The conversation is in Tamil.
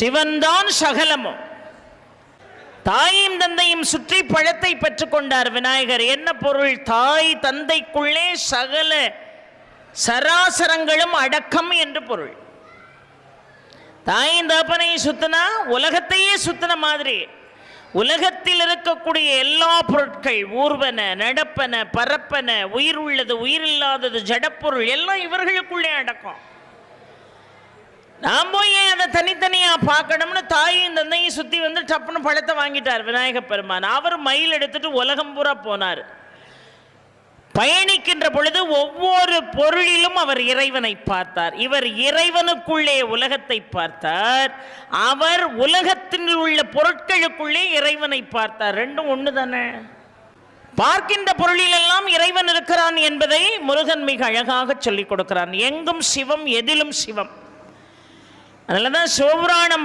சிவன்தான் சகலமும். தாயும் தந்தையும் சுற்றி பழத்தை பெற்றுக்கொண்டார் விநாயகர். என்ன பொருள்? தாய் தந்தைக்குள்ளே சகல சராசரங்களும் அடக்கம் என்று பொருள். தாயின் தகப்பனையும் சுத்தினா உலகத்தையே சுத்தின மாதிரி. உலகத்தில் இருக்கக்கூடிய எல்லா பொருட்கள், ஊர்வன, நடப்பன, பரப்பன, உயிர் உள்ளது, உயிர் இல்லாதது, ஜடப்பொருள் எல்லாம் இவர்களுக்குள்ளே அடக்கம். நாம் போய் அதை தனித்தனியா பார்க்கணும்னு தாயும் தந்தையும் சுத்தி வந்து டப்புன்னு பழத்தை வாங்கிட்டார் விநாயக பெருமான். அவர் மயில் எடுத்துட்டு உலகம் பூரா போனார். பயணிக்கின்ற பொழுது ஒவ்வொரு பொருளிலும் அவர் இறைவனை பார்த்தார். இவர் இறைவனுக்குள்ளே உலகத்தை பார்த்தார், அவர் உலகத்தில் உள்ள பொருட்களுக்குள்ளே இறைவனை பார்த்தார். ரெண்டும் ஒன்று தானே. பார்க்கின்ற பொருளிலெல்லாம் இறைவன் இருக்கிறான் என்பதை முருகன் மிக அழகாக சொல்லிக் கொடுக்கிறான். எங்கும் சிவம், எதிலும் சிவம். அதனாலதான் சிவபுராணம்